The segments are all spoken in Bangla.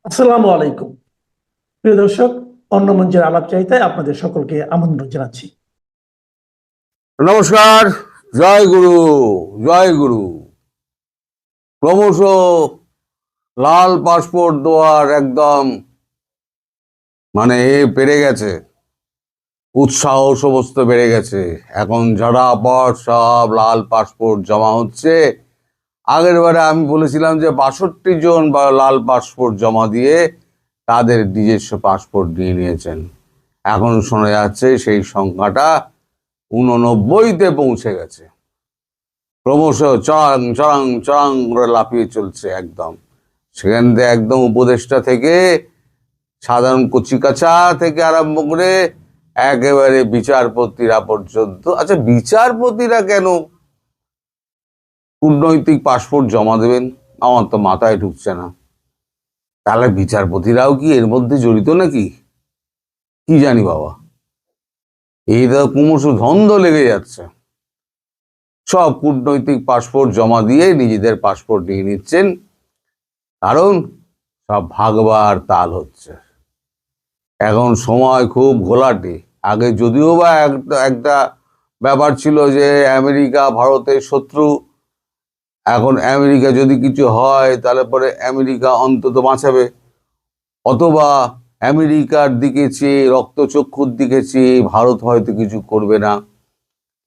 আসসালামু আলাইকুম। প্রিয় দর্শক, অন্য মঞ্চের আলাপ চাইতে আপনাদের সকলকে আমন্ত্রণ জানাচ্ছি। নমস্কার। জয় গুরু, জয় গুরু। ক্রমশ লাল পাসপোর্ট দেওয়ার একদম বেড়ে গেছে, উৎসাহ সমস্ত বেড়ে গেছে। এখন ঝটাপট সব লাল পাসপোর্ট জমা হচ্ছে। আগের বারে আমি বলেছিলাম যে 62 জন লাল পাসপোর্ট জমা দিয়ে তাদের নিজস্ব পাসপোর্ট নিয়ে নিয়েছেন। এখন শোনা যাচ্ছে সেই সংখ্যাটা 89-তে পৌঁছে গেছে। ক্রমশ চড়াং চড়াং চড়াং করে লাফিয়ে চলছে একদম। সেখান থেকে একদম উপদেষ্টা থেকে, সাধারণ কচিকাঁচা থেকে আরম্ভ করে একেবারে বিচারপতিরা পর্যন্ত। আচ্ছা, বিচারপতিরা কেন কূটনৈতিক পাসপোর্ট জমা দেবেন আমার তো মাথায় ঢুকছে না। তাহলে বিচারপতিরাও কি এর মধ্যে জড়িত নাকি? কি জানি বাবা, এইটা ক্রমশ ধন্দ লেগে যাচ্ছে। সব কূটনৈতিক পাসপোর্ট জমা দিয়ে নিজেদের পাসপোর্ট নিয়ে নিচ্ছেন, কারণ সব ভাগবার তাল হচ্ছে। এখন সময় খুব ঘোলাটে। আগে যদিও বা একটা ব্যাপার ছিল যে আমেরিকা ভারতের শত্রু, এখন আমেরিকা যদি কিছু হয় তাহলে পরে আমেরিকা অন্তত বাঁচাবে, অথবা আমেরিকার দিকে চেয়ে, রক্তচক্ষুর দিকে চেয়ে ভারত হয়তো কিছু করবে না।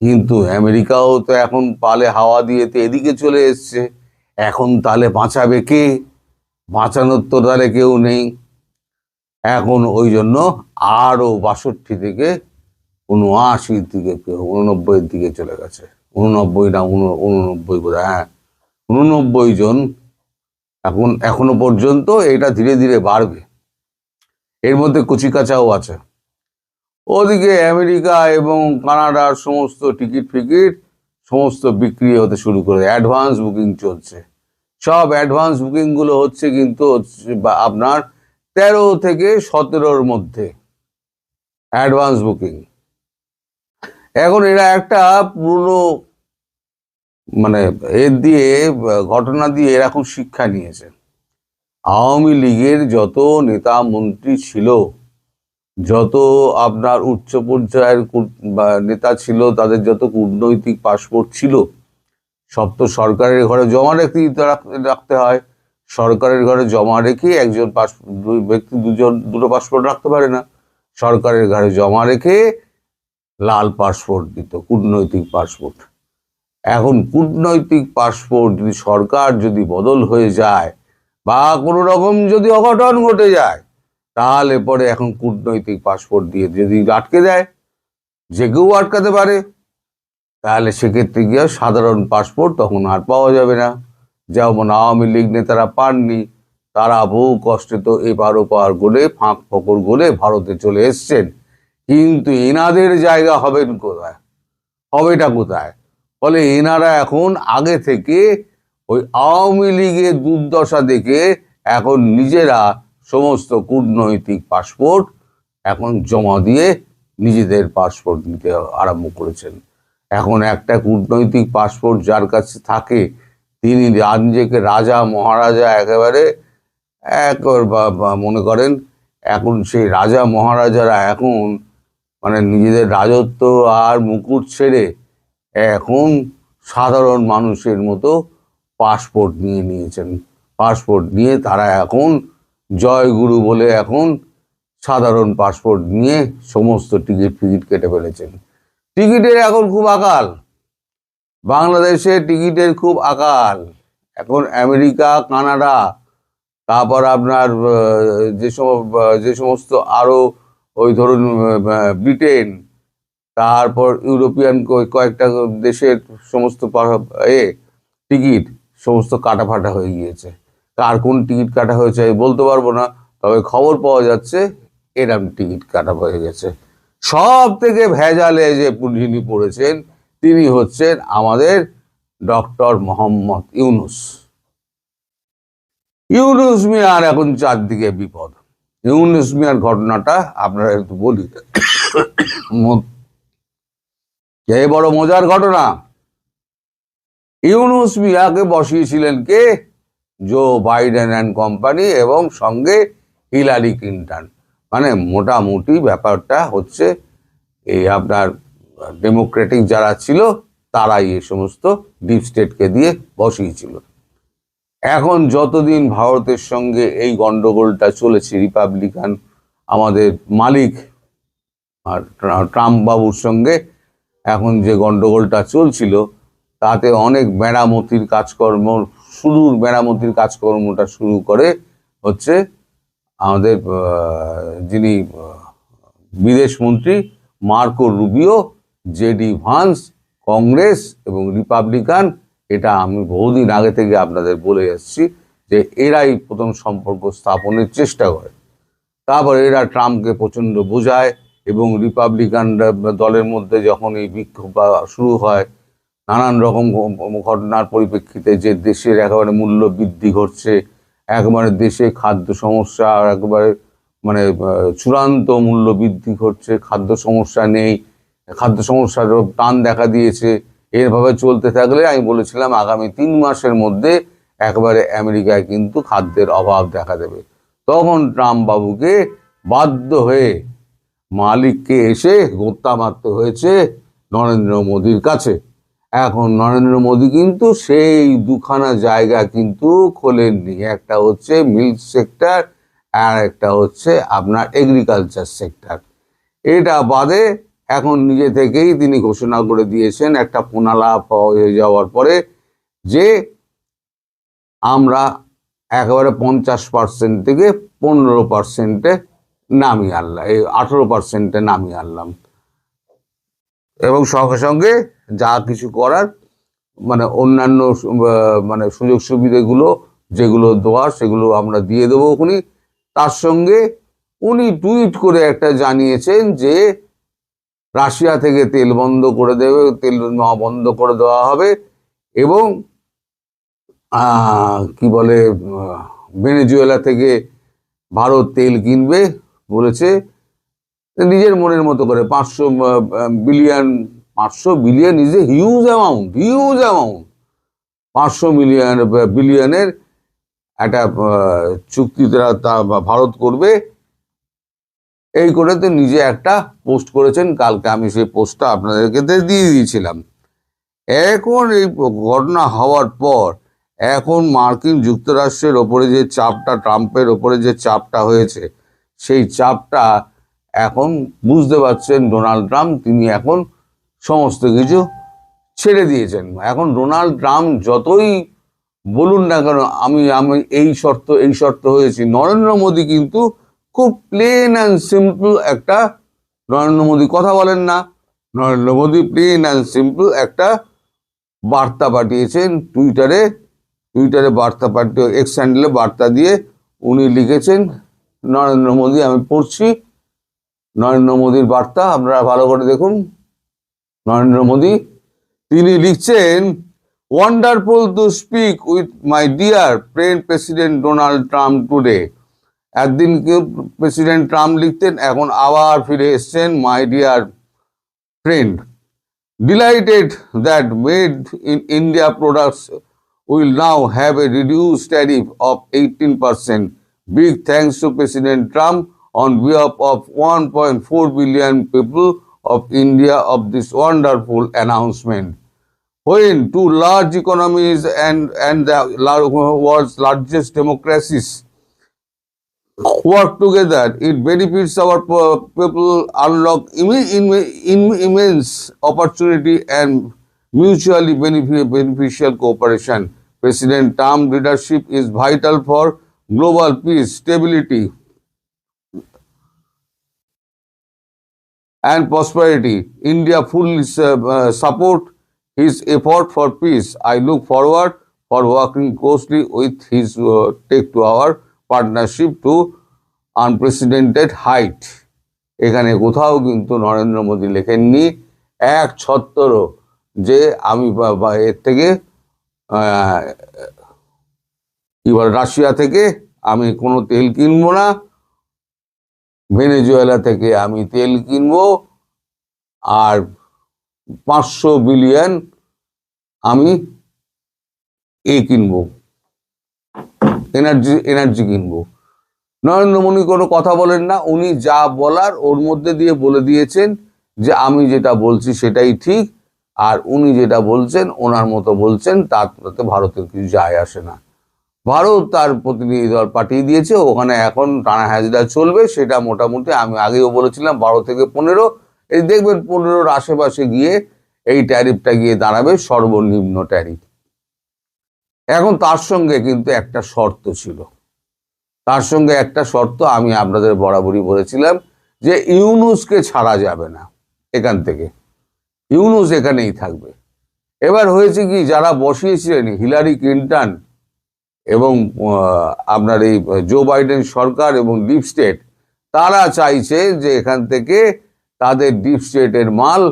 কিন্তু আমেরিকাও তো এখন পালে হাওয়া দিয়ে তো এদিকে চলে এসছে। এখন তাহলে বাঁচাবে কে? বাঁচানোর তো তাহলে কেউ নেই। এখন ওই জন্য আরো 62 থেকে 79 দিকে, 89 দিকে চলে গেছে। 89 না 89 বোধ হয়, হ্যাঁ 89 জন। এখনো পর্যন্ত এটা ধীরে ধীরে বাড়বে। এর মধ্যে কচিকাঁচাও আছে। ওদিকে আমেরিকা এবং কানাডার সমস্ত টিকিট ফিকিট সমস্ত বিক্রি হতে শুরু করে, অ্যাডভান্স বুকিং চলছে। সব অ্যাডভান্স বুকিং গুলো হচ্ছে কিন্তু আপনার 13 থেকে 17-র মধ্যে অ্যাডভান্স বুকিং। এখন এরা একটা পুরনো এর দিয়ে, ঘটনা দিয়ে এরকম শিক্ষা নিয়েছে। আওয়ামী লীগের যত নেতা মন্ত্রী ছিল, যত আপনার উচ্চ পর্যায়ের নেতা ছিল, তাদের যত কূটনৈতিক পাসপোর্ট ছিল সব তো সরকারের ঘরে জমা রাখতে হয়। সরকারের ঘরে জমা রেখে একজন দুই ব্যক্তি দুটো পাসপোর্ট রাখতে পারে না। সরকারের ঘরে জমা রেখে লাল পাসপোর্ট দিত, কূটনৈতিক পাসপোর্ট। এখন কূটনৈতিক পাসপোর্ট যদি সরকার যদি বদল হয়ে যায় বা কোনো রকম যদি অঘটন ঘটে যায়, তাহলে পরে এখন কূটনৈতিক পাসপোর্ট দিয়ে যদি আটকে দেয়, যে কেউ আটকাতে পারে, তাহলে সেক্ষেত্রে গিয়ে সাধারণ পাসপোর্ট তখন আর পাওয়া যাবে না। যেমন আওয়ামী লীগ নেতারা পাননি, তারা বহু কষ্টে তো এপার ওপার গলে, ফাঁক ফোকর গলে ভারতে চলে এসছেন। কিন্তু এনাদের জায়গা হবেন কোথায়? হবেটা কোথায়? ফলে এনারা এখন আগে থেকে ওই আওয়ামী লীগের দুর্দশা দেখে এখন নিজেরা সমস্ত কূটনৈতিক পাসপোর্ট এখন জমা দিয়ে নিজেদের পাসপোর্ট নিতে আরম্ভ করেছেন। এখন একটা কূটনৈতিক পাসপোর্ট যার কাছে থাকে, তিনি নিজেকে রাজা মহারাজা একেবারে মনে করেন। এখন সেই রাজা মহারাজারা এখন নিজেদের রাজত্ব আর মুকুট ছেড়ে এখন সাধারণ মানুষের মতো পাসপোর্ট নিয়ে নিয়েছেন। পাসপোর্ট নিয়ে তারা এখন জয়গুরু বলে এখন সাধারণ পাসপোর্ট নিয়ে সমস্ত টিকিট কেটে ফেলেছেন। টিকিটের এখন খুব আকাল, বাংলাদেশে টিকিটের খুব আকাল। এখন আমেরিকা, কানাডা, তারপর আপনার যে সমস্ত আরো ওই ধরুন ব্রিটেন, তারপর ইউরোপিয়ান কয়েকটা দেশের সমস্ত টিকিট সমস্ত কাটাফাটা হয়ে গিয়েছে। কার কোন টিকিট কাটা হয়েছে বলতে পারবো না, তবে খবর পাওয়া যাচ্ছে এরম টিকিট কাটা হয়ে গেছে। সব থেকে ভেজালে যে যিনি পড়েছেন তিনি হচ্ছেন আমাদের ডক্টর মোহাম্মদ ইউনূস। ইউনূস মিয়ার এখন চারদিকে বিপদ। ইউনূস মিয়ার ঘটনাটা আপনারা একটু বলি। এই বড় মজার ঘটনা। ইউনূস মিয়াকে বসিয়েছিলেন কে? জো বাইডেন অ্যান্ড কোম্পানি এবং সঙ্গে হিলারি ক্লিন্টন। মানে মোটামুটি ব্যাপারটা হচ্ছে এই আপনার ডেমোক্রেটিক যারা ছিল তারাই এই সমস্ত ডিপ স্টেটকে দিয়ে বসিয়েছিল। এখন যতদিন ভারতের সঙ্গে এই গন্ডগোলটা চলেছে, রিপাবলিকান আমাদের মালিক আর ট্রাম্প বাবুর সঙ্গে এখন যে গন্ডগোলটা চলছিল, তাতে অনেক মেরামতির কাজকর্ম, শুরুর মেরামতির কাজকর্মটা শুরু করে হচ্ছে আমাদের যিনি বিদেশমন্ত্রী Marco Rubio, JD Vance, Congress এবং রিপাবলিকান। এটা আমি বহুদিন আগে থেকে আপনাদের বলে যাচ্ছি যে এরাই প্রথম সম্পর্ক স্থাপনের চেষ্টা করে। তারপরে এরা ট্রাম্পকে প্রচণ্ড বোঝায় এবং রিপাবলিকান দলের মধ্যে যখন এই বিক্ষোভ শুরু হয় নানান রকম ঘটনার পরিপ্রেক্ষিতে, যে দেশের একেবারে মূল্য বৃদ্ধি ঘটছে, একেবারে দেশে খাদ্য সমস্যা একেবারে মানে চূড়ান্ত মূল্য বৃদ্ধি ঘটছে, খাদ্য সমস্যা নেই, খাদ্য সমস্যার টান দেখা দিয়েছে। এরভাবে চলতে থাকলে আমি বলেছিলাম আগামী 3 মাসের মধ্যে একেবারে আমেরিকায় কিন্তু খাদ্যের অভাব দেখা দেবে। তখন ট্রাম্প বাবুকে বাধ্য হয়ে মালিককে এসে গোত্তা মারতে হয়েছে নরেন্দ্র মোদীর কাছে। এখন নরেন্দ্র মোদী কিন্তু সেই দুখানা জায়গা কিন্তু খোলেননি, একটা হচ্ছে মিল্ক সেক্টর আর একটা হচ্ছে আপনার এগ্রিকালচার সেক্টর। এটা বাদে এখন নিজে থেকেই তিনি ঘোষণা করে দিয়েছেন একটা পুনালাভ হয়ে যাওয়ার পরে যে আমরা একেবারে 50% থেকে 15%-এ নামিয়ে আনলাম, এই 18%-এ নামিয়ে আনলাম এবং সঙ্গে সঙ্গে যা কিছু করার মানে অন্যান্য মানে সুযোগ সুবিধাগুলো যেগুলো দেওয়ার সেগুলো আমরা দিয়ে দেবো উনি। তার সঙ্গে উনি টুইট করে একটা জানিয়েছেন যে রাশিয়া থেকে তেল বন্ধ করে দেবে, তেল নেওয়া বন্ধ করে দেওয়া হবে এবং কি বলে ভেনেজুয়েলা থেকে ভারত তেল কিনবে বলেছে নিজের মনের মতো করে। 500 billion, 500 billion is a huge amount, huge amount. 500 বিলিয়নের একটা চুক্তি ভারত করবে, এই করে তো নিজে একটা পোস্ট করেছেন। কালকে আমি সেই পোস্টটা আপনাদেরকে দিয়ে দিয়েছিলাম। এখন এই ঘটনা হওয়ার পর এখন মার্কিন যুক্তরাষ্ট্রের ওপরে যে চাপটা, ট্রাম্পের ওপরে যে চাপটা হয়েছে, সেই চাপটা এখন বুঝতে পারছেন ডোনাল্ড ট্রাম্প, তিনি এখন সমস্ত কিছু ছেড়ে দিয়েছেন। এখন ডোনাল্ড ট্রাম্প যতই বলুন না কেন আমি এই শর্ত হয়েছি, নরেন্দ্র মোদী কিন্তু খুব প্লেন অ্যান্ড সিম্পল একটা, নরেন্দ্র মোদী কথা বলেন না, Narendra Modi plain and simple একটা বার্তা পাঠিয়েছেন টুইটারে বার্তা পাঠিয়ে এক্স হ্যান্ডেলে বার্তা দিয়ে উনি লিখেছেন, নরেন্দ্র মোদী, আমি পড়ছি নরেন্দ্র মোদীর বার্তা, আপনারা ভালো করে দেখুন। নরেন্দ্র মোদী তিনি লিখছেন, wonderful to speak with my dear friend president Donald Trump today. একদিন কেউ প্রেসিডেন্ট ট্রাম্প লিখতেন, এখন আবার ফিরে এসছেন my dear friend. Delighted that made in India products will now have a reduced tariff of 18%. Big thanks to President Trump on behalf of 1.4 billion people of India of this wonderful announcement. When two large economies and the world's largest democracies work together, it benefits our people, unlock immense opportunity and mutually beneficial cooperation. President Trump's leadership is vital for global peace, stability, and prosperity. India fully support his effort for peace. I look forward for working closely with his take to our partnership to unprecedented height. এখানে কোথাও কিন্তু নরেন্দ্র মোদী লেখেননি এক ছত্তরও যে আমি এর থেকে কি বলে রাশিয়া থেকে আমি কোনো তেল কিনবো না, ভেনেজুয়েলা থেকে আমি তেল কিনবো, আর 500 বিলিয়ন আমি কিনবো। এনার্জি কিনবো। নরেন্দ্র মোদী কোনো কথা বলেন না, উনি যা বলার ওর মধ্যে দিয়ে বলে দিয়েছেন যে আমি যেটা বলছি সেটাই ঠিক, আর উনি যেটা বলছেন ওনার মতো বলছেন, তাতে ভারতের কিছু যায় আসে না। ভারত তার প্রতিনিধি দল পাঠিয়ে দিয়েছে, ওখানে এখন টানা হাজরা চলবে। সেটা মোটামুটি আমি আগেও বলেছিলাম 12 থেকে 15, এই দেখবেন 15-র আশেপাশে গিয়ে এই ট্যারিফটা গিয়ে দাঁড়াবে সর্বনিম্ন ট্যারিফ। এখন তার সঙ্গে কিন্তু একটা শর্ত ছিল, তার সঙ্গে একটা শর্ত আমি আপনাদের বরাবরই বলেছিলাম যে ইউনূসকে ছাড়া যাবে না এখান থেকে, ইউনূস এখানেই থাকবে। এবার হয়েছে কি, যারা বসিয়েছিলেন হিলারি ক্লিন্টন এবং আপনার এই জো বাইডেন সরকার এবং ডিপ স্টেট, তারা চাইছে যে এখান থেকে তাদের ডিপ স্টেটের মাল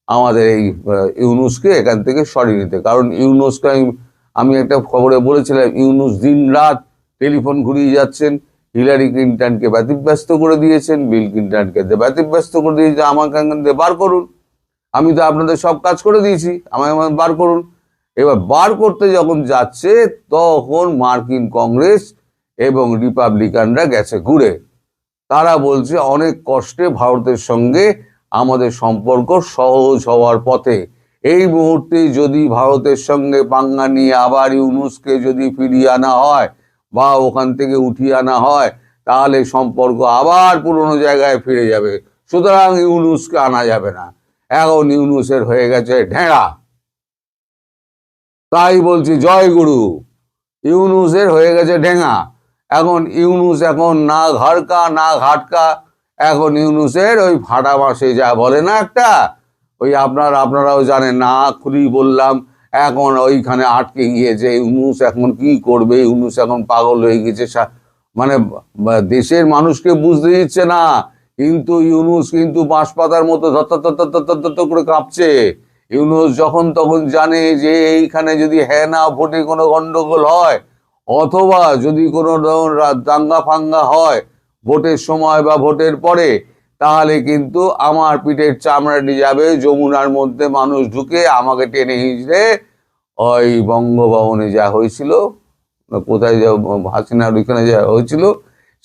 আমাদের এই ইউনূসকে এখান থেকে সরিয়ে নিতে। কারণ ইউনূসকে আমি একটা খবরে বলেছিলাম, ইউনূস দিন রাত টেলিফোন ঘুরিয়ে যাচ্ছেন, হিলারি ক্লিন্টনকে ব্যতিব্যস্ত করে দিয়েছেন, বিল ক্লিন্টনকে ব্যতিব্যস্ত করে দিয়েছে, আমাকে এখান থেকে বার করুন, আমি তো আপনাদের সব কাজ করে দিয়েছি, আমায় বার করুন। এবার বার করতে যখন যাচ্ছে তখন মার্কিন কংগ্রেস এবং রিপাবলিকানরা গেছে ঘুরে, তারা বলছে অনেক কষ্টে ভারতের সঙ্গে আমাদের সম্পর্ক সহজ হওয়ার পথে, এই মুহূর্তে যদি ভারতের সঙ্গে পাঙ্গা নিয়ে আবার ইউনূসকে যদি ফিরিয়ে আনা হয় বা ওখান থেকে উঠিয়ে আনা হয়, তাহলে সম্পর্ক আবার পুরনো জায়গায় ফিরে যাবে। সুতরাং ইউনূসকে আনা যাবে না। এখন ইউনূসের হয়ে গেছে ঢেঁড়া, তাই বলছি জয় গুরু, ইউনূসের হয়ে গেছে ঢেঙা। এখন ইউনূস এখন না ঘাড়কা না ঘাটকা, এখন ইউনূসের ওই ফাটা মাসে যা বলে না একটা, ওই আপনারাও জানেন না, খুলি বললাম, এখন ওইখানে আটকে গিয়েছে। ইউনূস এখন কি করবে, ইউনূস এখন পাগল হয়ে গেছে, মানে দেশের মানুষকে বুঝতে দিচ্ছে না, কিন্তু ইউনূস কিন্তু বাঁশপাতার মতো ধর করে কাঁপছে। ইউনূস যখন তখন জানে যে এইখানে যদি হ্যাঁ না ভোটে কোনো গন্ডগোল হয়, অথবা যদি কোনো দাঙ্গা ফাঙ্গা হয় ভোটের সময় বা ভোটের পরে, তাহলে কিন্তু আমার পিঠের চামড়াটি যাবে, যমুনার মধ্যে মানুষ ঢুকে আমাকে টেনে হিঁচড়ে ওই বঙ্গভবনে যা হয়েছিল, কোথায় যা হাসিনার ওইখানে যা হয়েছিল,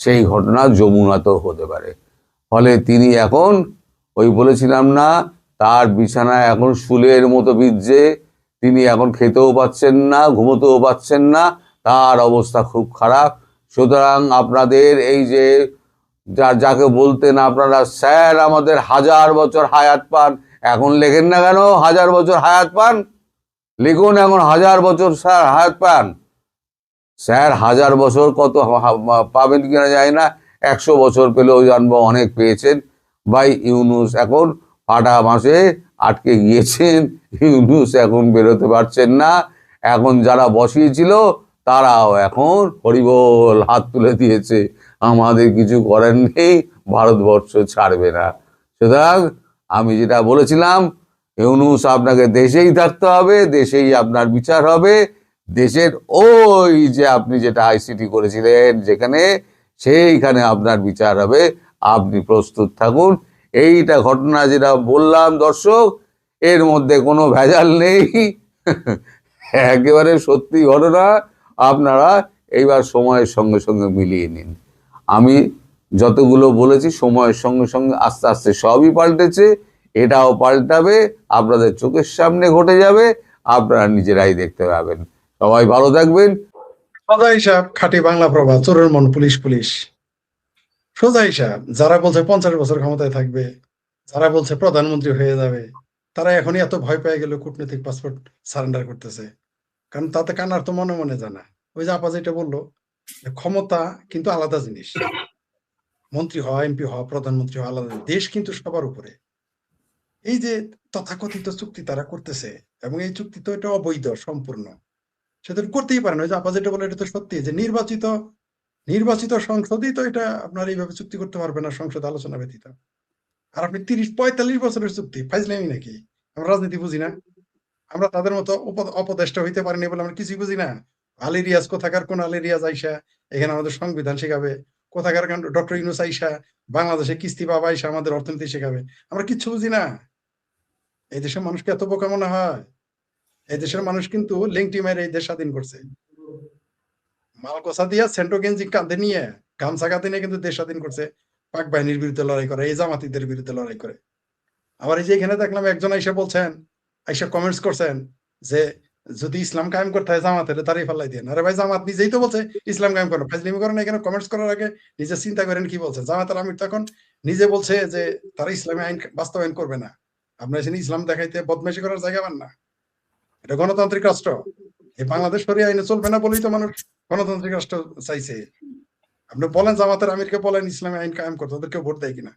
সেই ঘটনা যমুনাতেও হতে পারে। ফলে তিনি এখন ওই বলেছিলাম না, তার বিছানায় এখন শুলের মতো বিধছে, তিনি এখন খেতেও পাচ্ছেন না, ঘুমোতেও পাচ্ছেন না, তার অবস্থা খুব খারাপ। সুতরাং আপনাদের এই যে যাকে বলতেন আপনারা স্যার আমাদের 1000 বছর হায়াত পান, এখন লেখেন না কেন 1000 বছর হায়াত পান, লিখুন এখন 1000 বছর স্যার হায়াত পান। স্যার 1000 বছর কত পাবেন কিনা যায় না, 100 বছর পেলেও জানবো অনেক পেয়েছেন। ভাই ইউনূস এখন ফাটা মাসে আটকে গিয়েছেন, ইউনূস এখন বেরোতে পারছেন না। এখন যারা বসিয়েছিল তারাও এখন হরিবোল হাত তুলে দিয়েছে, আমাদের কিছু করার নেই, ভারতবর্ষ ছাড়বে না। সুতরাং আমি যেটা বলেছিলাম, ইউনূস আপনাকে দেশেই থাকতে হবে, দেশেই আপনার বিচার হবে, দেশের ওই যে আপনি যেটা আইসিটি করেছিলেন যেখানে, সেইখানে আপনার বিচার হবে, আপনি প্রস্তুত থাকুন। এইটা ঘটনা যেটা বললাম দর্শক, এর মধ্যে কোনো ভেজাল নেই, একেবারে সত্যি ঘটনা। আপনারা এইবার সময়ের সঙ্গে সঙ্গে মিলিয়ে নিন। আমি যতগুলো বলেছি সময়ের সঙ্গে সঙ্গে আস্তে আস্তে সবই পাল্টেছে, এটাও পাল্টাবে, আপনাদের চোখের সামনে ঘটে যাবে, আপনারা নিজেরাই দেখতে পাবেন। সবাই ভালো থাকবেন। সোজা হিসাব, খাঁটি বাংলা প্রবাদ, চোরের মন পুলিশ পুলিশ। সোজা হিসাব, যারা বলছে 50 বছর ক্ষমতায় থাকবে, যারা বলছে প্রধানমন্ত্রী হয়ে যাবে, তারা এখনই এত ভয় পেয়ে গেল কূটনৈতিক পাসপোর্ট সারেন্ডার করতেছে। কারণ তাতে কানার তো মনে মনে জানা। ওই যে আপা যেটা বললো, ক্ষমতা কিন্তু আলাদা জিনিস, মন্ত্রী হওয়া, এমপি হওয়া, প্রধানমন্ত্রী হওয়া আলাদা, দেশ কিন্তু সবার উপরে। এই যে তথাকথিত চুক্তি তারা করতেছে, এবং এই চুক্তি তো এটা অবৈধ সম্পূর্ণ, সেটা করতেই পারে না। ওই যে আপা যেটা বলে এটা তো সত্যি, যে নির্বাচিত সংসদই তো এটা আপনার এইভাবে চুক্তি করতে পারবে না সংসদ আলোচনা ব্যতীত। আর আপনি 30-45 বছরের চুক্তি, ফাইজলামি নাকি? আমরা রাজনীতি বুঝি না? আমরা তাদের মতো অপদেষ্টা হইতে পারিনি বলে আমরা কিছুই বুঝি না? আলী রিয়াজ কোথাকার, কোন আলী রিয়াজ আইসা এখানে আমাদের সংবিধান শেখাবে, কোথাকার ডক্টর ইউনূস আইসা বাংলাদেশে কিস্তি বাবা আইসা আমাদের অর্থনীতি শেখাবে? আমরা কিচ্ছু বুঝি না। এই দেশের মানুষকে এত বোকা মনে হয়? এই দেশের মানুষ কিন্তু লেংটি মেরে এই দেশ স্বাধীন করছে। মালকোসা দিয়া সেন্টো গেঞ্জি কাঁধে নিয়ে গামছা কাঁধে নিয়ে কিন্তু দেশ স্বাধীন করছে, পাক বাহিনীর বিরুদ্ধে লড়াই করে, এই জামাতিদের বিরুদ্ধে লড়াই করে। আবার এই যে এখানে দেখলাম একজন আইসা বলছেন, আইসা কমেন্টস করছেন যে যদি ইসলাম কায়েম করতে হয় জামাতের দাঁড়িয়ে ফালাই দেন। আরে ভাই, জামাত নিজেই তো বলছে ইসলাম কায়েম করো, ফাজলিমি করেন। এখানে কমেন্টস করার আগে নিজে চিন্তা করেন কি বলছে। জামাতের আমির তখন নিজে বলছে যে তারা ইসলামী আইন বাস্তবায়ন করবে না। আপনার এখানে ইসলাম দেখাইতে বদমাইশি করার জায়গা পান না। এটা গণতান্ত্রিক রাষ্ট্র। এই বাংলাদেশ শরিয়া আইনে চলবে না বলেই তো মানুষ গণতান্ত্রিক রাষ্ট্র চাইছে। আপনি বলেন জামাতের আমিরকে বলেন ইসলামী আইন কায়েম করতে, ওদেরকে ভোট দেয় কিনা?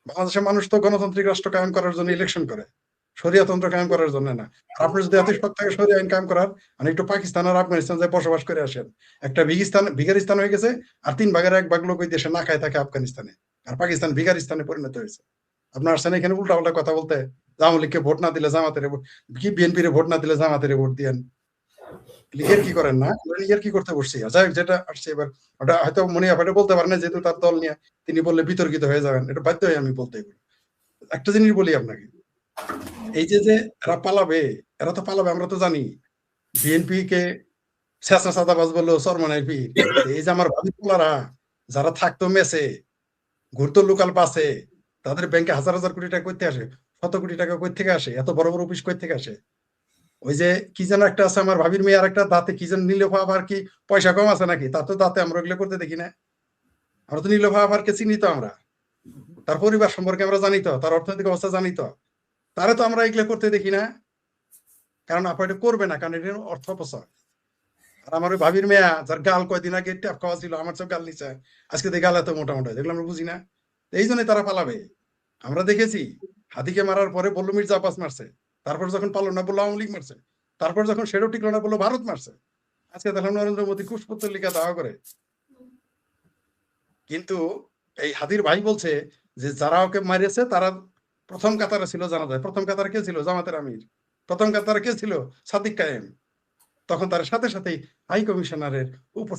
বাংলাদেশের মানুষ তো গণতান্ত্রিক রাষ্ট্র কায়েম করার জন্য ইলেকশন করে, শরিয়াতন্ত্র কায়েম করার জন্য না। আর আপনি যদি এত শখ থাকে শরিয়া আইন কায়েম করার, মানে একটু পাকিস্তান আর আফগানিস্তান যায় বসবাস করে আসেন। একটা ভিগারিস্তান হয়ে গেছে, আর 3 ভাগের 1 ভাগ লোক ওই দেশে না খায় থাকে আফগানিস্তানে, আর পাকিস্তান ভিগারিস্তানে পরিণত হয়েছে। আপনার আসছেন এখানে উল্টা কথা বলতে, আওয়ামী লীগকে ভোট না দিলে জামাতের কি, বিএনপির ভোট না দিলে জামাতের ভোট দিয়েন। লীগের কি করেন না? লীগের কি করতে বসছি? যাই হোক, যেটা আসছে এবার, ওটা হয়তো মনে আপনি বলতে পারেন না, যেহেতু তার দল নিয়ে তিনি বললে বিতর্কিত হয়ে যাবেন, এটা বাধ্য হয়ে আমি বলতে। একটা জিনিস বলি আপনাকে, এই যে এরা পালাবে, এরা তো পালাবে আমরা তো জানি। বিএনপি কে শেষা সাদাবাজ বললো, চরমনাই পীর। এই যে আমার ভাবি পোলারা যারা থাকতো মেসে, ঘুরতো লোকাল বাসে, তাদের ব্যাংকে হাজার হাজার কোটি টাকা করতে আসে, শত কোটি টাকা কই থেকে আসে, এত বড় বড় অফিস কই থেকে আসে? ওই যে কি যেন একটা আছে আমার ভাবির মেয়ে, আর একটা দাঁতে কি যেন নীলোফা, আবার কি পয়সা কম আছে নাকি? তার তো দাঁতে আমরা ওগুলো করতে দেখি না। আমরা তো নীলোফা আবারকে চিনি তো, আমরা তার পরিবার সম্পর্কে আমরা জানি তো, তার অর্থনৈতিক অবস্থা জানি তো, তারা তো আমরা এগুলো করতে দেখি না। কারণ আপনার এটা করবে না, কারণ এটা অর্থ অপচয়। আর আমার ওই ভাবির মেয়া, যার গাল কয়দিন আগে ট্যাপ খাওয়া ছিল, আমার সব গাল নিচে, আজকে গাল এত মোটামোটা, যেগুলো আমরা বুঝি না। এই জন্যই তারা পালাবে। আমরা দেখেছি হাদিকে মারার পরে বললো মির্জা আব্বাস মারছে, তারপর যখন পালো না বললো আওয়ামী লীগ মারছে, তারপর যখন সেটাও টিকলো না বললো ভারত মারছে। আজকে দেখলাম নরেন্দ্র মোদী কুশপত্র লিখা দাওয়া করে। কিন্তু এই হাদির ভাই বলছে যে যারা ওকে মারিয়েছে তারা প্রথম কাতারে ছিল, জানা যায়। প্রথম কাতারে কে ছিল? জামাতের আমির। প্রথম কাতারে কে ছিল? সাদিক কায়েম। তখন তার সাথে সাথেই হাই কমিশনারের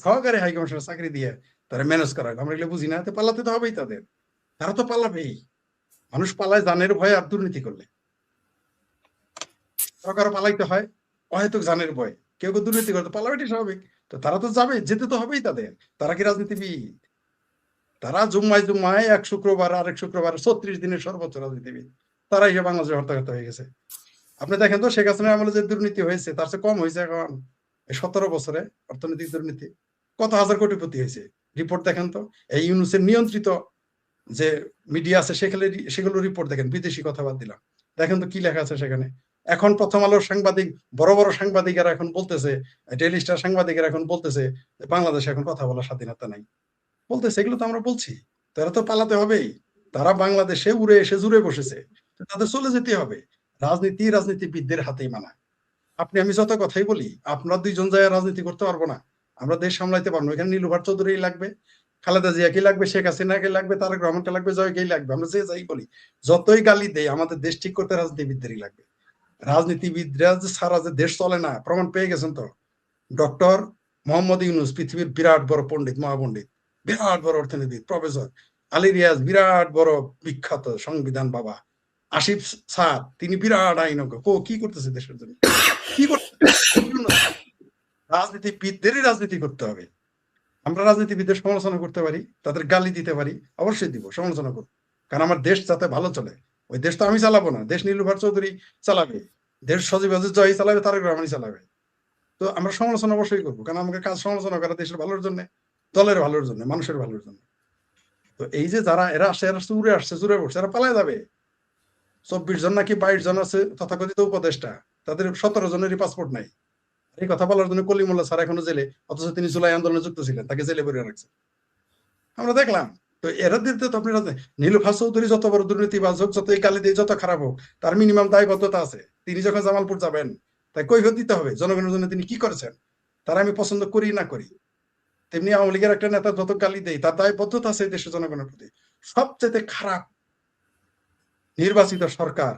সহকারী হাই কমিশনার চাকরি দিয়ে তারা ম্যানেজ করা হয়। আমরা এগুলো বুঝি না। পালাতে তো হবেই তাদের, তারা তো পালাবেই। মানুষ পালায় জানের ভয়ে আর দুর্নীতি করলে। কারো পালাইতে হয় অহেতুক জানের ভয়ে, কেউ কেউ দুর্নীতি করতে পালাবে, এটি স্বাভাবিক। তো তারা তো যাবে, যেতে তো হবেই তাদের। তারা কি রাজনীতিবিদ? তারা জুম্মায় 1 শুক্রবার আরেক শুক্রবার 36 দিনের সর্বোচ্চ রাজনীতিবিদ। তারা এসে বাংলাদেশে হর্তাকর্তা হয়ে গেছে। আপনি দেখেন তো শেখ হাসিনার আমলে যে দুর্নীতি হয়েছে তার চেয়ে কম হয়েছে এখন এই 17 বছরে অর্থনৈতিক দুর্নীতি। কত হাজার কোটিপতি হয়েছে রিপোর্ট দেখেন তো। এই ইউনুসের নিয়ন্ত্রিত যে মিডিয়া আছে সেগুলো রিপোর্ট দেখেন, বিদেশি কথা বাদ দিলাম, দেখেন তো কি লেখা আছে সেখানে। এখন প্রথম আলোর সাংবাদিক, বড় বড় সাংবাদিকেরা এখন বলতেছে, ডেইলি স্টার সাংবাদিকেরা এখন বলতেছে বাংলাদেশে এখন কথা বলার স্বাধীনতা নাই। বলতেছে, এগুলো তো আমরা বলছি। তারা তো পালাতে হবেই। তারা বাংলাদেশে উড়ে এসে জুড়ে বসেছে, তাদের চলে যেতে হবে। রাজনীতিবিদদের হাতেই মানা। আপনি আমি যত কথাই বলি, আপনারা 2 জন যায় রাজনীতি করতে পারবো না, আমরা দেশ সামলাইতে পারবো। এখানে নীলুফার চৌধুরী লাগবে, খালেদা জিয়াকে লাগবে, শেখ হাসিনাকে লাগবে, তারেক রহমানকে লাগবে, জয়কেই লাগবে। আমরা যে যাই বলি, যতই গালি দেই, আমাদের দেশ ঠিক করতে রাজনীতিবিদদেরই লাগবে। রাজনীতিবিদরা যে সারা যে দেশ চলে না, প্রমাণ পেয়ে গেছেন তো। ডক্টর মোহাম্মদ ইউনুস পৃথিবীর বিরাট বড় পণ্ডিত, মহাপণ্ডিত, বিরাট বড় অর্থনীতিবিদ, প্রফেসর। আলী রিয়াজ বিরাট বড় বিখ্যাত সংবিধান বাবা। আসিফ স্যার তিনি বিরাট আইনজ্ঞ। কি করতেছে দেশের জন্য? কি করতে? রাজনীতিবিদদেরই রাজনীতি করতে হবে। আমরা রাজনীতিবিদদের সমালোচনা করতে পারি, তাদের গালি দিতে পারি, অবশ্যই দিব, সমালোচনা করব। কারণ আমার দেশ যাতে ভালো চলে। ওই দেশ তো আমি চালাবো না, দেশ নীলুফার চৌধুরী চালাবে, দেশ সজীব ওয়াজেদ জয় চালাবে, তারেক রহমানই চালাবে। তো আমরা সমালোচনা অবশ্যই করবো, কারণ আমাকে কাজ সমালোচনা করা দেশের ভালোর জন্য, দলের ভালোর জন্য, মানুষের ভালোর জন্য। তো এই যে যারা এরা আসছে, এরা উড়ে আসছে, জুড়ে পড়ছে, এরা পালায় যাবে। 24 জন নাকি 22 জন আছে তথাকথিত উপদেষ্টা, তাদের 17 জনেরই পাসপোর্ট নাই। এই কথা বলার জন্য কলিমুল্লাহ স্যার এখনো জেলে, অথচ তিনি জুলাই আন্দোলনে যুক্ত ছিলেন, তাকে জেলে ভরে রাখছে। আমরা দেখলাম। তো এরা দিতে তো আপনি নীলুফা চৌধুরী যত বড় দুর্নীতিবাজ হোক, যত এই গালি দিয়ে যত খারাপ হোক, তার মিনিমাম দায়বদ্ধতা আছে। তিনি যখন জামালপুর যাবেন, তাই কৈফিয়ত দিতে হবে জনগণের জন্য তিনি কি করেছেন। তারা আমি পছন্দ করি না করি, তেমনি আওয়ামী লীগের একটা নেতা যত গালি দেয়, তার দায়বদ্ধতা আছে দেশের জনগণের প্রতি। সবচেয়ে খারাপ নির্বাচিত সরকার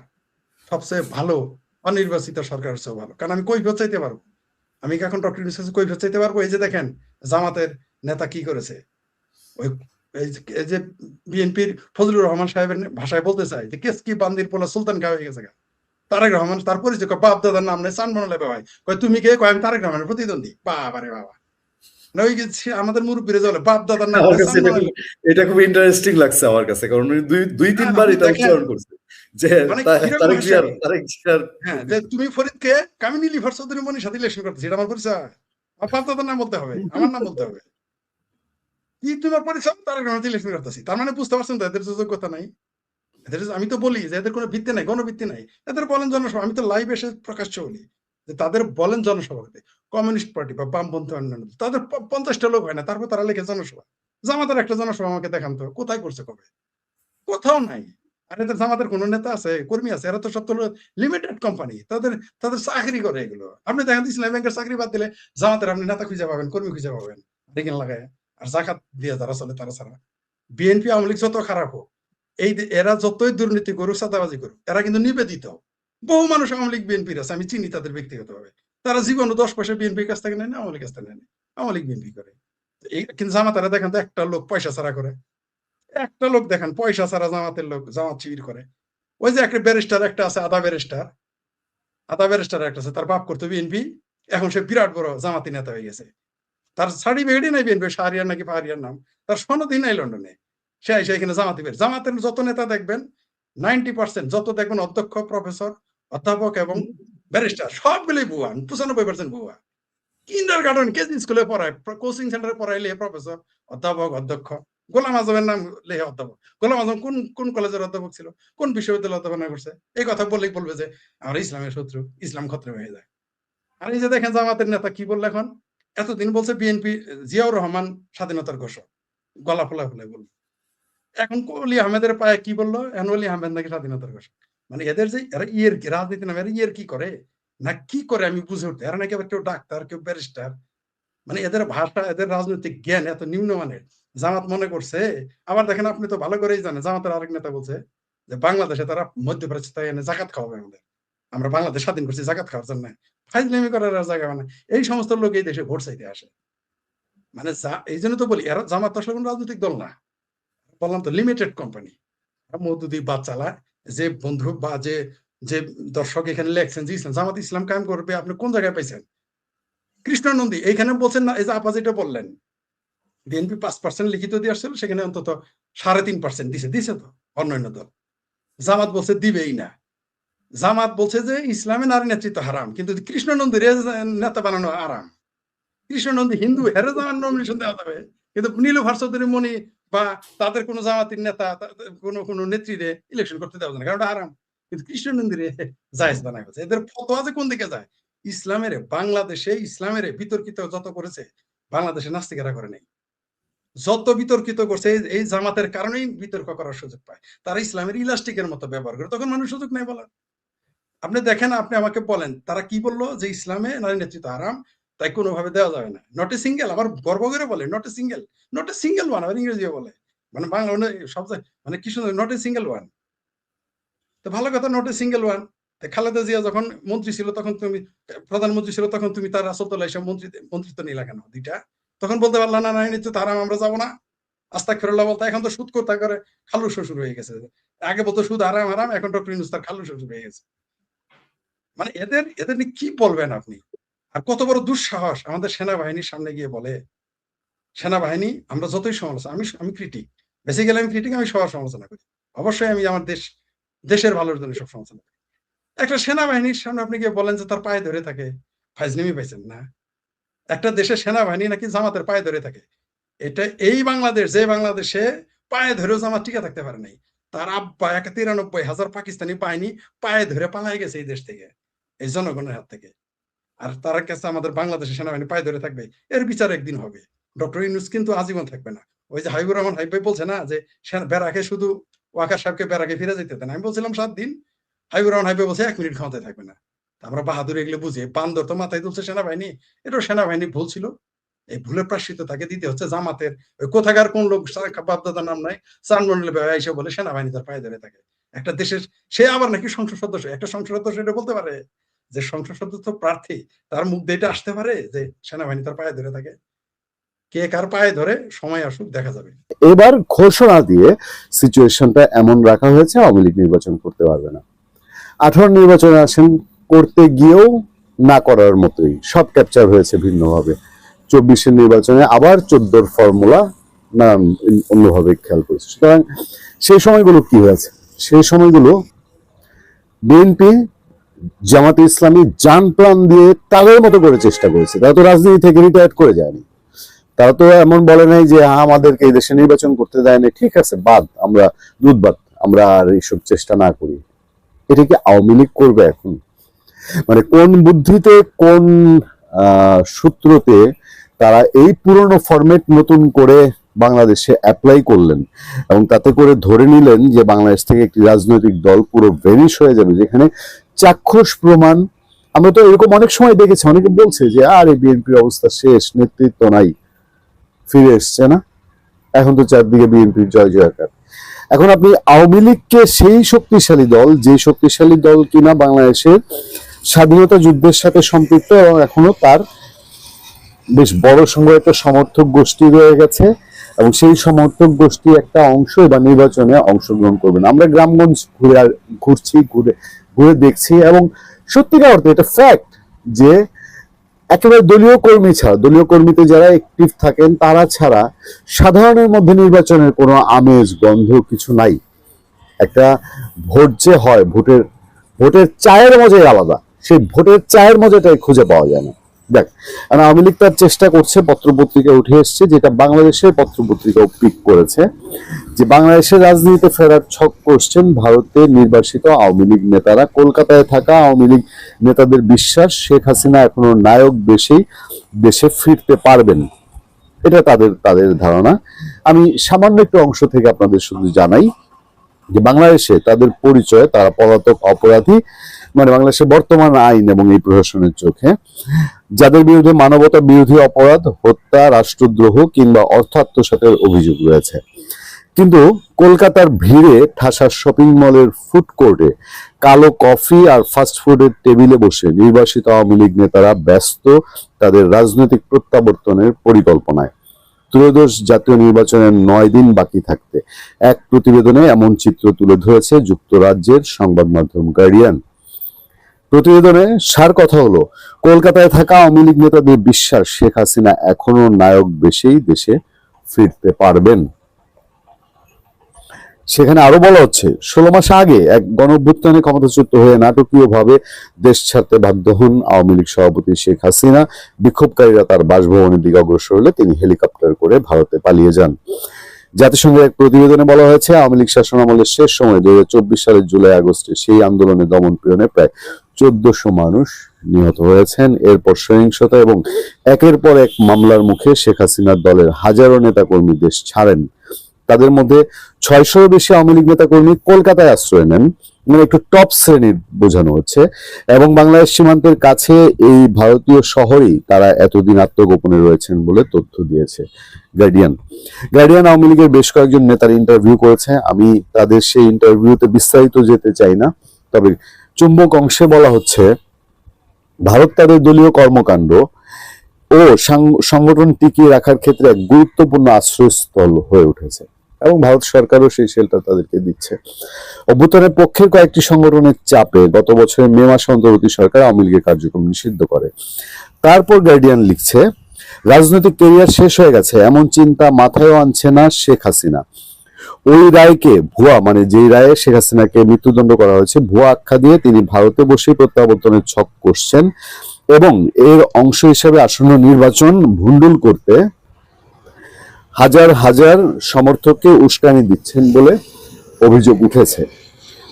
সবচেয়ে ভালো অনির্বাচিত সরকার চেয়ে ভালো, কারণ আমি কৈফিয়ত চাইতে পারবো। আমি কি এখন ডক্টর ইউনূসের কাছে কৈফিয়ত চাইতে পারবো? এই যে দেখেন জামাতের নেতা কি করেছে। ওই এই যে বিএনপির ফজলুর রহমান সাহেবের ভাষায় বলতে চাই যে কেস কি বান্দির পোলা সুলতান খা হয়ে গেছে। তারেক রহমান তার পরিচয়, বাপ দাদার নাম নেই, চান বানালে ভাই, কয় তুমি কে? কয় আমি তারেক রহমানের প্রতিদ্বন্দ্বী। বাবা রে বাবা, না ওই যে আমাদের মুরব্বীরা বলে বাপ দাদার নাম আমার দিয়ে কাছে এটা সালমান খুব এটা খুব ইন্টারেস্টিং লাগছে আমার কাছে, কারণ উনি দুই হ্যাঁ, তিনবার আপনি এটা দেখেন উচ্চারণ করছে যে মানে কিরকম হাসানি। তারেক জিয়ার হ্যাঁ, যে তুমি ফরিদকে কামিনী লিভার চৌধুরী মনির সাথে ইলেকশন করতেছি, এটা আমার পরিচয়? আমার বাপ দাদার নাম বলতে হবে, আমার নাম বলতে হবে। কি তোমার পরিচয়? তার ইলেকশন করতেছি, তার মানে বুঝতে পারছেন তো এদের যে যোগ্যতা নাই। আমি তো বলি যে এদের কোনো ভিত্তি নাই, গণভিত্তি নাই। এদের বলেন জনসভা, আমি তো লাইভ এসে প্রকাশ্য বলি যে তাদের বলেন জনসভা করতে। কমিউনিস্ট পার্টি বা বামপন্থী অন্যান্য তাদের 50টা লোক হয় না, তারপর তারা লেখে জনসভা। জামাতের একটা জনসভা আমাকে দেখান তো, কোথায় করছে কবে? কোথাও নাই। আর এদের জামাতের কোনো নেতা আছে, কর্মী আছে? এরা তো সব তো লিমিটেড কোম্পানি, তাদের তাদের চাকরি করে এগুলো। আপনি দেখেন ইসলামী ব্যাংকের চাকরি বাদ দিলে জামাতের আপনি নেতা খুঁজে পাবেন, কর্মী খুঁজে পাবেন রেগিং লাগায়। আর জাকাত দিয়ে যারা চলে তারা ছাড়া। বিএনপি আওয়ামী লীগ যত খারাপ হোক, এরা যতই দুর্নীতি করুক, চাঁদাবাজি করুক, এরা কিন্তু নিবেদিত। বহু মানুষ আওয়ামী লীগ বিএনপির আছে, আমি চিনি তাদের ব্যক্তিগতভাবে। তারা জীবনে 10 পয়সা বিএনপির কাছ থেকে নেয় না, আওয়ামী লীগ কাছ থেকে নেয় না। আওয়ামী লীগ বিএনপি করে। কিন্তু জামাতারা দেখেন তো একটা লোক পয়সা ছাড়া করে। একটা লোক দেখেন পয়সা ছাড়া জামাতের লোক জামাত শিবির করে। ওই যে একটা ব্যারিস্টার একটা আছে, আদা ব্যারিস্টার একটা আছে, তার বাপ করতো বিএনপি, এখন সে বিরাট বড় জামাতি নেতা হয়ে গেছে। তার সার্টিফিকেটই নাই বিএনপি, শাহরিয়ার নাকি ফাহরিয়ার নাম, তার সনদই নাই লন্ডনে। সে এখানে জামাতের যত নেতা দেখবেন 90% যত দেখবেন অধ্যক্ষ, প্রফেসর, অধ্যাপক এবং ব্যারিস্টার সবগুলোই ভুয়া, 95% ভুয়া। কিন্ডার গার্ডেন কেজি স্কুলে পড়ায়, কোচিং সেন্টারে পড়াইলে প্রফেসর, অধ্যাপক, অধ্যক্ষ। গোলাম আজমের নাম লেহে অধ্যাপক। গোলাম আজম কোন কোন কলেজের অধ্যাপক ছিল, কোন বিশ্ববিদ্যালয় অধ্যাপনা করছে? এই কথা বললেই বলবে যে আমরা ইসলামের শত্রু, ইসলাম খতম হয়ে যায়। আর এই যে দেখেন জামাতের নেতা কি বললো এখন, এতদিন বলছে বিএনপি জিয়াউর রহমান স্বাধীনতার ঘোষক, গলা ফোলা ফোলা বললো। এখন অলি আহমেদের পায়ে কি বললো, এখন অলি আহমেদ নাকি স্বাধীনতার ঘোষক। মানে এদের যে এরা ইয়ের রাজনীতি নামে এরা ইয়ের কি করে না কি করে আমি বুঝে উঠতে, এরা নাকি আবার কেউ ডাক্তার, কেউ ব্যারিস্টার। মানে এদের ভাষা, এদের রাজনৈতিক জ্ঞান এত নিম্নমানের। জামাত মনে করছে, আবার দেখেন আপনি তো ভালো করেই জানেন, জামাতের আরেক নেতা বলছে যে বাংলাদেশে তারা মধ্যপ্রাচ্য তাই এনে জাকাত খাওয়াবে আমাদের, আমরা বাংলাদেশ স্বাধীন করছি জাকাত খাওয়ার জন্য। ফাইজলামি করার আর জায়গা মানে এই সমস্ত লোক এই দেশে ভোট চাইতে আসে। মানে এই জন্য তো বলি এরা জামাত আসলে কোন রাজনৈতিক দল না, বললাম তো লিমিটেড কোম্পানি। মধুদি বাদ চালায়। যে বন্ধু বা যে যে দর্শক এখানে লেখছেন যে ইসলাম জামাত ইসলাম কায়েম করবে, আপনি কোন জায়গায় পাইছেন? কৃষ্ণ নন্দী এইখানে বলছেন না, এই যে আপা যেটা বললেন বিএনপি 5% লিখিত দিয়ে আসছিল, সেখানে অন্তত 3.5% দিছে তো অন্যান্য দল। জামাত বলছে দিবেই না। জামাত বলছে যে ইসলামে নারী নেতৃত্ব হারাম, কিন্তু কৃষ্ণ নন্দীর নেতা বানানো আরাম। কৃষ্ণ নন্দী হিন্দু, হেরে জামান নমিনেশন দেওয়া যাবে, কিন্তু নীলুফার চৌধুরী মনি বা তাদের কোনো জামাতের নেতা কোনো নেত্রীরে ইলেকশন করতে দেওয়া যায় না, কারণ আরাম। কিন্তু কৃষ্ণ নন্দীরে জায়েজ বানায় হচ্ছে। এদের ফতোয়া যে কোন দিকে যায়, ইসলামের বাংলাদেশে ইসলামের বিতর্কিত যত করেছে বাংলাদেশে নাস্তিকেরা করে নাই। যত বিতর্কিত করছে এই জামাতের কারণেই বিতর্ক করার সুযোগ পায়। তারা ইসলামের ইলাস্টিকের মতো ব্যবহার করে, তখন মানুষ সুযোগ নেই বলার। আপনি দেখেন, আপনি আমাকে বলেন তারা কি বললো যে ইসলামে নারী নেতৃত্ব আরাম, তাই কোনোভাবে দেওয়া যাবে না। নট এ সিঙ্গেল, আবার গর্ব করে বলে নট এ সিঙ্গেল ওয়ান, আবার ইংরেজি বলে, মানে বাংলা সব মানে কি সুন্দর, নট এ সিঙ্গেল ওয়ান। তো ভালো কথা, not a single one. Khaleda Zia যখন মন্ত্রী ছিল তখন তুমি, প্রধানমন্ত্রী ছিল তখন তুমি তার আসতলা এসে মন্ত্রিত্ব নিলা কেন দুইটা? তখন বলতে পারলাম না নারী নেতৃত্ব আরাম, আমরা যাবো না। আস্তাগফিরুল্লাহ বলতে এখন তো সুদ করতে করে খালু শ্বশুর হয়ে গেছে। আগে বলতো সুদ আরাম আরাম, এখন ডক্টর ইউনূস তার খালু শ্বশুর হয়ে গেছে। মানে এদের এদের নিয়ে কি বলবেন আপনি? আর কত বড় দুঃসাহস আমাদের সেনাবাহিনীর সামনে গিয়ে বলে, সেনাবাহিনী আমরা যতই সমালোচনা, আমি ক্রিটিক, বেসিক্যালি আমি ক্রিটিক, আমি সবার সমালোচনা করি। অবশ্যই আমি আমার দেশের ভালোর জন্য সব সমালোচনা করি। একটা সেনাবাহিনীর সামনে আপনি গিয়ে বলেন যে তার পায়ে ধরে থাকে, ফাইজলামি পাইছেন না? একটা দেশের সেনাবাহিনী নাকি জামাতের পায়ে ধরে থাকে। এটা এই বাংলাদেশ, যে বাংলাদেশে পায়ে ধরেও জামাত টিকে থাকতে পারে নাই, তার আব্বা 93,000 পাকিস্তানি বাহিনী পায়ে ধরে পালাই গেছে এই দেশ থেকে, এই জনগণের হাত থেকে। আর তার কাছে আমাদের বাংলাদেশের সেনাবাহিনী পায়ে ধরে থাকবে, এর বিচার একদিন হবে। ডক্টর ইউনূস কিন্তু আজীবন থাকবে না। ওই যে হাবিবুর রহমান হাবিব বলছে না যে ব্যারাকে শুধু ওয়াকার সাহেবকে ব্যারাকে ফিরে যেতে দেন, আমি বলছিলাম 7 দিন, হাবিবুর রহমান হাবিব বলছে 1 মিনিট ক্ষমতায় থাকবে না। আমরা বাহাদুর এগুলো বুঝি, বান্দর তো মাথায় তুলছে সেনাবাহিনী, এটাও সেনাবাহিনী ভুল ছিল। এই ভুলের প্রায়শ্চিত্ত তাকে দিতে হচ্ছে জামাতের ওই কোথাকার কোন লোক, বাপদাদার নাম নাই, চানমন্ডল এসে বলে সেনাবাহিনী তার পায়ে ধরে থাকে। একটা দেশের সে আবার নাকি সংসদ সদস্য, একটা সংসদ সদস্য এটা বলতে পারে যে সংসদ সদস্য প্রার্থী, তার মুখ দিয়ে এটা আসতে পারে যে সেনাবাহিনী তার পায়ে ধরে থাকে? কে কার পায়ে ধরে সময় আসুক দেখা যাবে। এবার ঘোষণা দিয়ে সিচুয়েশনটা এমন রাখা হয়েছে আওয়ামী লীগ নির্বাচন করতে পারবে না। 18 নির্বাচন আসেন করতে গিয়েও না করার মতোই, সব ক্যাপচার হয়েছে ভিন্নভাবে। 24-এর নির্বাচনে আবার 14-র ফর্মুলা না অন্যভাবে খেয়াল করেছে। সুতরাং সেই সময়গুলো কি হয়েছে? সেই সময়গুলো বিএনপি, জামাতে ইসলামী জান প্রাণ দিয়ে তাদের মতো করে চেষ্টা করেছে। তারা তো রাজনীতি থেকে রিটায়ার করে যায়নি। তারা তো এমন বলে নাই যে আমাদেরকে এই দেশে নির্বাচন করতে দেয়নি, ঠিক আছে বাদ, আমরা দুধ বাদ, আমরা আর এইসব চেষ্টা না করি। এটা কি আওয়ামী লীগ করবে এখন? মানে কোন বুদ্ধিতে, কোন সূত্রতে তারা এই পুরনো ফরম্যাট নতুন করে বাংলাদেশে অ্যাপ্লাই করলেন এবং তাতে করে ধরে নিলেন যে বাংলাদেশ থেকে একটি রাজনৈতিক দল পুরো ভেনিশ হয়ে যাবে, যেখানে চাক্ষুষ প্রমাণ। আমরা তো এরকম অনেক সময় দেখেছি, অনেকে বলছে যে আরে বিএনপির অবস্থা শেষ, নেতৃত্ব নাই, ফিরে এসছে না, এখন তো চারদিকে বিএনপির জয় জয়কার। এখন আপনি আওয়ামী লীগকে সেই শক্তিশালী দল, যে শক্তিশালী দল কিনা বাংলাদেশের স্বাধীনতা যুদ্ধের সাথে সম্পৃক্ত এবং এখনো তার বেশ বড় সংখ্যক একটা সমর্থক গোষ্ঠী রয়ে গেছে এবং সেই সমর্থক গোষ্ঠী একটা অংশ এবার নির্বাচনে অংশগ্রহণ করবেন। আমরা গ্রামগঞ্জ ঘুরছি, ঘুরে দেখছি এবং সত্যিকার অর্থে এটা ফ্যাক্ট যে একেবারে দলীয় কর্মী ছাড়া, দলীয় কর্মীতে যারা অ্যাক্টিভ থাকেন তারা ছাড়া সাধারণের মধ্যে নির্বাচনের কোনো আমেজ গন্ধ কিছু নাই। একটা ভোট যে হয়, ভোটের চায়ের মজাই আলাদা, সেই ভোটের চায়ের মজাটাই খুঁজে পাওয়া যায় না। দেখ, কারণ আওয়ামী লীগ তার চেষ্টা করছে, পত্রপত্রিকা উঠে এসছে, যেটা বাংলাদেশের পত্রপত্রিকাও পিক করেছে, যে বাংলাদেশের রাজনীতিতে ফেরার ছক করছেন ভারতে নির্বাসিত আওয়ামী লীগ নেতারা। কলকাতায় থাকা আওয়ামী লীগ নেতাদের বিশ্বাস শেখ হাসিনা এখনো নায়ক বেশেই দেশে ফিরতে পারবেন, এটা তাদের ধারণা। আমি সামান্য একটু অংশ থেকে আপনাদের শুধু জানাই যে বাংলাদেশে তাদের পরিচয়, তারা পলাতক অপরাধী, মানে বাংলাদেশের বর্তমান আইন এবং এই প্রশাসনের চোখে যাদের বিরুদ্ধে মানবতা বিরোধী অপরাধ, হত্যা, রাষ্ট্রদ্রোহ কিংবা অর্থ আত্মসাতের অভিযোগ রয়েছে। কিন্তু কলকাতার ভিড়ে ঠাসা শপিং মলের ফুড কোর্টে কালো কফি আর ফাস্ট ফুডের টেবিলে বসে নির্বাসিত আওয়ামী লীগ নেতারা ব্যস্ত তাদের রাজনৈতিক প্রত্যাবর্তনের পরিকল্পনায়। ত্রয়োদশ জাতীয় নির্বাচনের 9 দিন বাকি থাকতে এক প্রতিবেদনে এমন চিত্র তুলে ধরেছে যুক্তরাজ্যের সংবাদ মাধ্যম গার্ডিয়ান। প্রতিবেদনে সার কথা হলো, কলকাতায় থাকা আওয়ামী লীগ নেতাদের বিশ্বাস শেখ হাসিনা এখনো নায়ক বেশেই দেশে ফিরতে পারবেন। সেখানে আরো বলা হচ্ছে, 16 মাস আগে এক গণঅভ্যুত্থানে ক্ষমতাচ্যুত হয়ে নাটকীয়ভাবে দেশ ছাড়তে বাধ্য হন আওয়ামী লীগ সভাপতি শেখ হাসিনা। বিক্ষোভকারীরা তার বাসভবনের দিকে অগ্রসর হলে তিনি হেলিকপ্টার করে ভারতে পালিয়ে যান। জাতিসংঘের এক প্রতিবেদনে বলা হয়েছে, আওয়ামী লীগ শাসনামলের শেষ সময় 2024 সালের জুলাই আগস্টে সেই আন্দোলনে দমন পীড়নে প্রায় 1400 মানুষ নিহত হয়েছেন। এরপর সহিংসতা এবং একের পর এক মামলার মুখে শেখ হাসিনার দলের হাজারো নেতাকর্মী দেশ ছাড়েন। তাদের মধ্যে 600-এর বেশি আওয়ামী লীগ নেতাকর্মী কলকাতায় আশ্রয় নেন, মানে একটু টপ শ্রেণীর বোঝানো হচ্ছে, এবং বাংলাদেশ সীমান্তের কাছে এই ভারতীয় শহরেই তারা এতদিন আত্মগোপনে রয়েছেন বলে তথ্য দিয়েছে গার্ডিয়ান আওয়ামী লীগের বেশ কয়েকজন নেতার ইন্টারভিউ করেছে। আমি তাদের সেই ইন্টারভিউতে বিস্তারিত যেতে চাই না, তবে চুম্বক অংশে বলা হচ্ছে ভারত তাদের দলীয় কর্মকাণ্ড ও সংগঠন টিকিয়ে রাখার ক্ষেত্রে এক গুরুত্বপূর্ণ আশ্রয়স্থল হয়ে উঠেছে এবং ভারত সরকারও সেই শেল্টার তাদেরকে দিচ্ছে। অভ্যুত্থানের পক্ষের কয়েকটি সংগঠনের চাপে গত বছরের মে মাসে অন্তর্বর্তী সরকার আওয়ামী লীগের কার্যক্রম নিষিদ্ধ করে। তারপর গার্ডিয়ান লিখছে, রাজনৈতিক ক্যারিয়ার শেষ হয়ে গেছে এমন চিন্তা মাথায়ও আনছে না শেখ হাসিনা। ওই রায়কে ভুয়া, মানে যেই রায়ে শেখ হাসিনাকে মৃত্যুদণ্ড করা হয়েছে, ভুয়া আখ্যা দিয়ে তিনি ভারতে বসে প্রত্যাবর্তনের ছক কষছেন এবং এর অংশ হিসেবে আসন্ন নির্বাচন ভুন্ডুল করতে হাজার হাজার সমর্থককে উস্কানি দিচ্ছেন বলে অভিযোগ উঠেছে।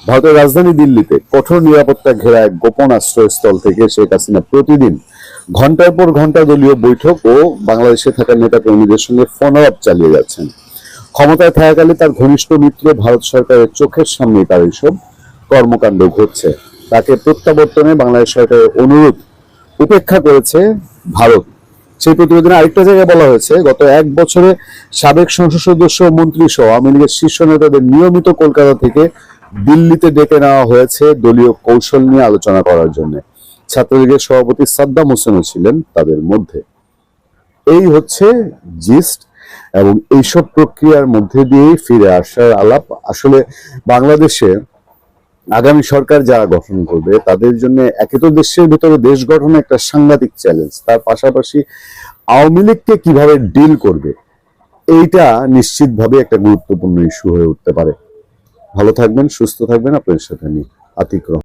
ভারতের রাজধানী দিল্লিতে কঠোর নিরাপত্তা ঘেরা এক গোপন আশ্রয়স্থল থেকে শেখ হাসিনা প্রতিদিন ঘন্টার পর ঘন্টা দলীয় বৈঠক ও বাংলাদেশে থাকা নেতা কর্মীদের সঙ্গে ফোনআলাপ চালিয়ে যাচ্ছেন। ক্ষমতায় থাকাকালে তার ঘনিষ্ঠ মিত্র ভারত সরকারের চোখের সামনে তার এইসব কর্মকাণ্ড ঘটছে। তাকে প্রত্যাবর্তনে বাংলাদেশ সরকারের অনুরোধ উপেক্ষা করেছে ভারত। সেই প্রতিবেদনে আরেকটা জায়গায় বলা হয়েছে, গত 1 বছরে সাবেক সংসদ সদস্য, মন্ত্রী সহ আওয়ামী লীগের শীর্ষ নেতাদের নিয়মিত কলকাতা থেকে দিল্লিতে ডেকে নেওয়া হয়েছে দলীয় কৌশল নিয়ে আলোচনা করার জন্য। ছাত্রলীগের সভাপতি সাদ্দাম হোসেনও ছিলেন তাদের মধ্যে। এই হচ্ছে জিস্ট, এবং এইসব প্রক্রিয়ার মধ্যে দিয়েই ফিরে আসার আলাপ। আসলে বাংলাদেশে আগামী সরকার যারা গঠন করবে তাদের জন্য একে তো দেশের ভিতরে দেশ গঠনে একটা সাংঘাতিক চ্যালেঞ্জ, তার পাশাপাশি আওয়ামী লীগকে কিভাবে ডিল করবে, এইটা নিশ্চিতভাবে একটা গুরুত্বপূর্ণ ইস্যু হয়ে উঠতে পারে। ভালো থাকবেন, সুস্থ থাকবেন। আপনাদের সাথে আমি আতিক রহমান।